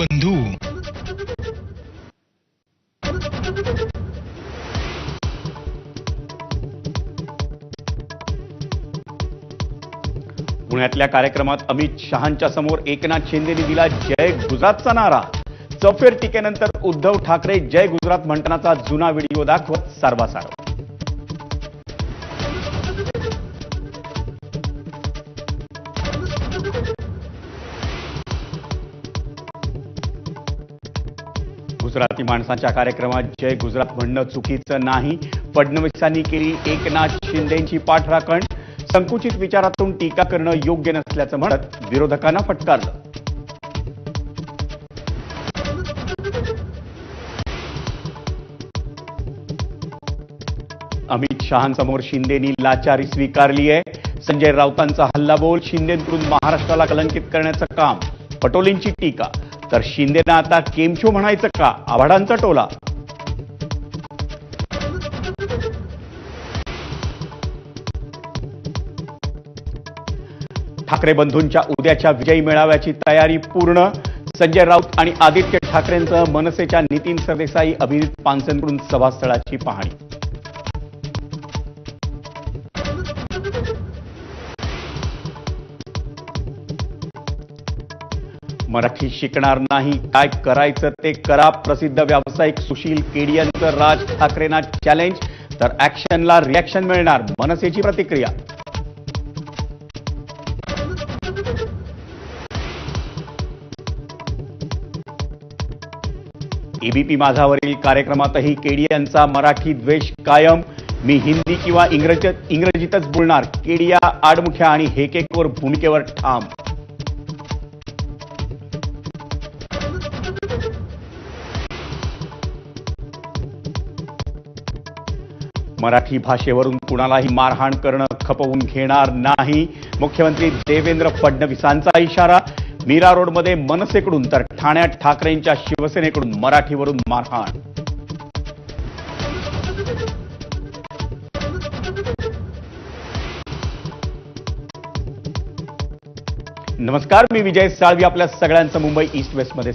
बंधू. पुण्यातल्या कार्यक्रमात अमित शहांच्या समोर एकनाथ शिंदेंनी दिला जय गुजरातचा नारा. चौफेर टीकेनंतर उद्धव ठाकरे जय गुजरात म्हणतानाचा जुना व्हिडिओ दाखवत सारवासारव. गुजराती माणसांच्या कार्यक्रमात जय गुजरात म्हणणं चुकीचं नाही. फडणवीसांनी केली एकनाथ शिंदेंची पाठराखण. संकुचित विचारातून टीका करणं योग्य नसल्याचं म्हणत विरोधकांना फटकारलं. अमित शहांसमोर शिंदेंनी लाचारी स्वीकारली आहे. संजय राऊतांचा हल्लाबोल. शिंदेंकडून महाराष्ट्राला कलंकित करण्याचं काम. पटोलेंची टीका. तर शिंदेंना आता केमशो म्हणायचं का? आव्हाडांचा टोला. ठाकरे बंधूंच्या उद्याच्या विजयी मेळाव्याची तयारी पूर्ण. संजय राऊत आणि आदित्य ठाकरेंसह मनसेच्या नितीन सरदेसाई, अभिजित पानसरेंकडून सभास्थळाची पाहणी. मराठी शिकणार नाही, काय करायचं ते करा. प्रसिद्ध व्यावसायिक सुशील केडियांचं राज ठाकरेंना चॅलेंज. तर ऍक्शनला रिॲक्शन मिळणार, मनसेची प्रतिक्रिया. एबीपी माझावरील कार्यक्रमातही केडियांचा मराठी द्वेष कायम. मी हिंदी किंवा इंग्रजीतच बोलणार. केडिया आडमुख्या आणि हेकेखोर भूमिकेवर ठाम. मराठी भाषेवरून कुणालाही मारहाण करणं खपवून घेणार नाही. मुख्यमंत्री देवेंद्र फडणवीसांचा इशारा. मीरा रोडमध्ये मनसेकडून तर ठाण्यात ठाकरेंच्या शिवसेनेकडून मराठीवरून मारहाण. नमस्कार, मी विजय साळवी. आपल्या सगळ्यांचं मुंबई ईस्ट वेस्टमध्ये